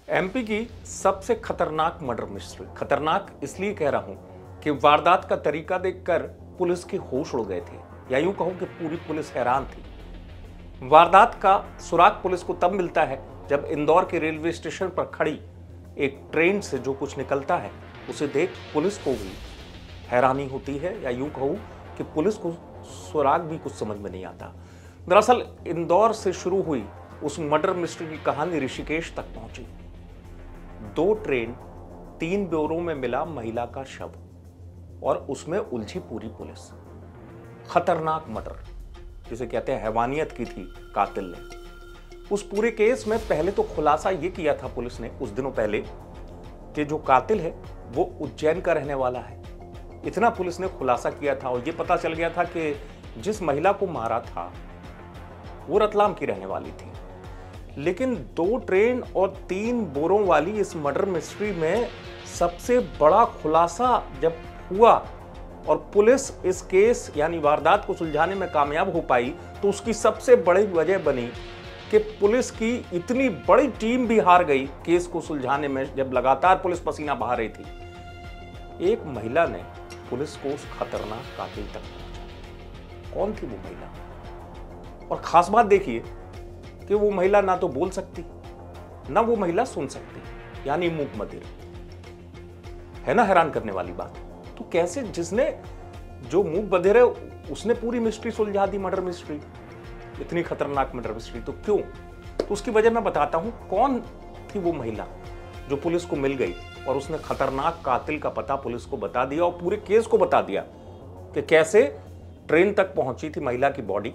MP की सबसे खतरनाक मर्डर मिस्ट्री। खतरनाक इसलिए कह रहा हूं कि वारदात का तरीका देखकर पुलिस के होश उड़ गए थे, या यूं कहूं कि पूरी पुलिस हैरान थी। वारदात का सुराग पुलिस को तब मिलता है जब इंदौर के रेलवे स्टेशन पर खड़ी एक ट्रेन से जो कुछ निकलता है उसे देख पुलिस को भी हैरानी होती है, या यूं कहूं कि पुलिस को सुराग भी कुछ समझ में नहीं आता। दरअसल इंदौर से शुरू हुई उस मर्डर मिस्ट्री की कहानी ऋषिकेश तक पहुंची। 2 ट्रेन 3 ब्योरों में मिला महिला का शव और उसमें उलझी पूरी पुलिस। खतरनाक मर्डर जिसे कहते हैं, हैवानियत की थी कातिल ने। उस पूरे केस में पहले तो खुलासा यह किया था पुलिस ने कुछ दिनों पहले कि जो कातिल है वो उज्जैन का रहने वाला है। इतना पुलिस ने खुलासा किया था और यह पता चल गया था कि जिस महिला को मारा था वो रतलाम की रहने वाली थी। लेकिन 2 ट्रेन और 3 बोरों वाली इस मर्डर मिस्ट्री में सबसे बड़ा खुलासा जब हुआ और पुलिस इस केस यानी वारदात को सुलझाने में कामयाब हो पाई, तो उसकी सबसे बड़ी वजह बनी कि पुलिस की इतनी बड़ी टीम भी हार गई केस को सुलझाने में। जब लगातार पुलिस पसीना बहा रही थी, एक महिला ने पुलिस को उस खतरनाक कातिल तक पहुंचाया। कौन थी वो महिला? और खास बात देखिए कि वो महिला ना तो बोल सकती, ना वो महिला सुन सकती, यानी मूक बधिर है। ना हैरान करने वाली बात। तो कैसे जिसने जो मूक बधिर है उसने पूरी मिस्ट्री सुलझा दी, मर्डर मिस्ट्री, इतनी खतरनाक मर्डर मिस्ट्री। तो क्यों? तो उसकी वजह मैं बताता हूं। कौन थी वो महिला जो पुलिस को मिल गई और उसने खतरनाक कातिल का पता पुलिस को बता दिया और पूरे केस को बता दिया कि कैसे ट्रेन तक पहुंची थी महिला की बॉडी,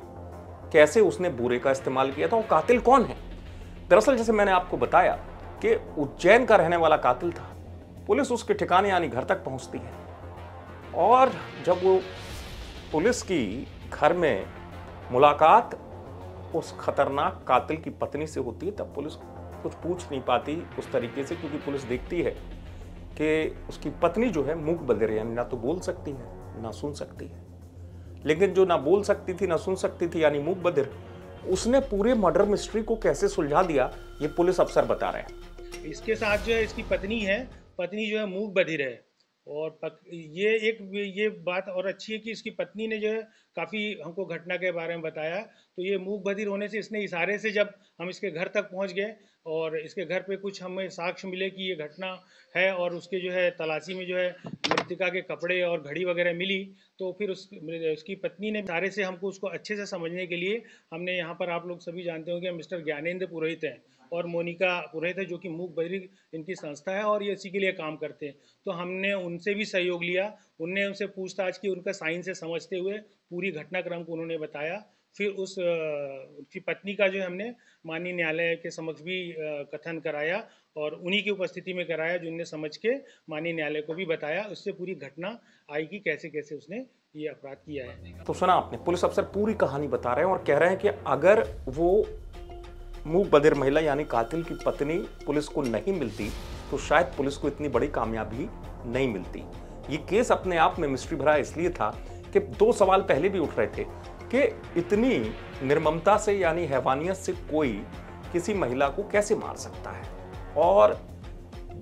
कैसे उसने बुरे का इस्तेमाल किया था और कातिल कौन है। दरअसल जैसे मैंने आपको बताया कि उज्जैन का रहने वाला कातिल था। पुलिस उसके ठिकाने यानी घर तक पहुंचती है और जब वो पुलिस की घर में मुलाकात उस खतरनाक कातिल की पत्नी से होती है, तब पुलिस कुछ पूछ नहीं पाती उस तरीके से, क्योंकि पुलिस देखती है कि उसकी पत्नी जो है मूक बधिर है, यानी ना तो बोल सकती है ना सुन सकती है। लेकिन जो ना बोल सकती थी ना सुन सकती थी यानी मूक बधिर, उसने पूरे मर्डर मिस्ट्री को कैसे सुलझा दिया ये पुलिस अफसर बता रहे हैं। इसके साथ जो है इसकी पत्नी है, पत्नी जो है मूक बधिर है। और ये बात और अच्छी है कि इसकी पत्नी ने जो है काफ़ी हमको घटना के बारे में बताया। तो ये मूक बधिर होने से इसने इशारे से, जब हम इसके घर तक पहुंच गए और इसके घर पे कुछ हमें साक्ष्य मिले कि ये घटना है और उसके जो है तलाशी में जो है मृतिका के कपड़े और घड़ी वगैरह मिली, तो फिर उसकी पत्नी ने इशारे से हमको उसको अच्छे से समझने के लिए हमने यहाँ पर, आप लोग सभी जानते होंगे, मिस्टर ज्ञानेंद्र पुरोहित हैं और मोनिका पुरोहित है, जो कि मूक बधिर इनकी संस्था है और ये इसी के लिए काम करते हैं। तो हमने उनसे भी सहयोग लिया, उनने उनसे पूछताछ की, उनका साइन से समझते हुए पूरी घटनाक्रम को उन्होंने बताया। फिर उसकी पत्नी का जो है हमने माननीय न्यायालय के समक्ष भी कथन कराया और उन्हीं की उपस्थिति में कराया, जिनने समझ के माननीय न्यायालय को भी बताया। उससे पूरी घटना आई कि कैसे कैसे उसने ये अपराध किया है। तो सुना आपने, पुलिस अफसर पूरी कहानी बता रहे हैं और कह रहे हैं कि अगर वो मूक बधिर महिला यानी कातिल की पत्नी पुलिस को नहीं मिलती तो शायद पुलिस को इतनी बड़ी कामयाबी नहीं मिलती। ये केस अपने आप में मिस्ट्री भरा इसलिए था कि 2 सवाल पहले भी उठ रहे थे कि इतनी निर्ममता से यानी हैवानियत से कोई किसी महिला को कैसे मार सकता है और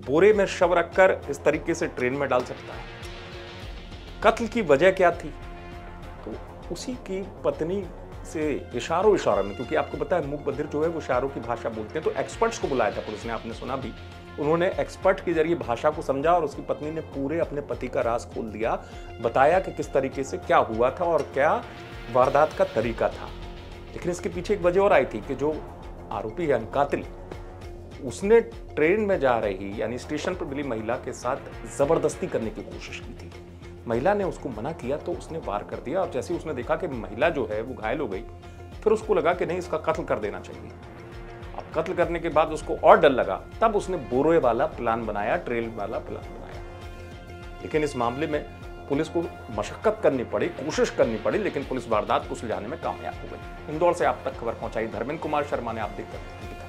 बोरे में शव रखकर इस तरीके से ट्रेन में डाल सकता है। कत्ल की वजह क्या थी? तो उसी की पत्नी से इशारों में, क्योंकि आपको पता है मूक बधिर जो है वो इशारों की भाषा बोलते हैं, तो एक्सपर्ट्स को बुलाया था पुलिस ने, आपने सुना भी। उन्होंने एक्सपर्ट के जरिए भाषा को समझा और उसकी पत्नी ने पूरे अपने पति का राज खोल दिया, बताया कि किस तरीके से क्या हुआ था और क्या वारदात का तरीका था। लेकिन इसके पीछे एक वजह और आई थी कि जो आरोपी यानी कातिल, उसने ट्रेन में जा रही यानी स्टेशन पर मिली महिला के साथ जबरदस्ती करने की कोशिश की थी। महिला ने उसको मना किया तो उसने वार कर दिया और जैसे ही उसने देखा कि महिला जो है वो घायल हो गई, फिर उसको लगा कि नहीं, इसका कत्ल कर देना चाहिए। अब कत्ल करने के बाद उसको और डर लगा, तब उसने बोरे वाला प्लान बनाया, ट्रेन वाला प्लान बनाया। लेकिन इस मामले में पुलिस को मशक्कत करनी पड़ी, कोशिश करनी पड़ी, लेकिन पुलिस वारदात को सुलझाने में कामयाब हो गई। इंदौर से आप तक खबर पहुंचाई धर्मेंद्र कुमार शर्मा ने। आप देखते हैं।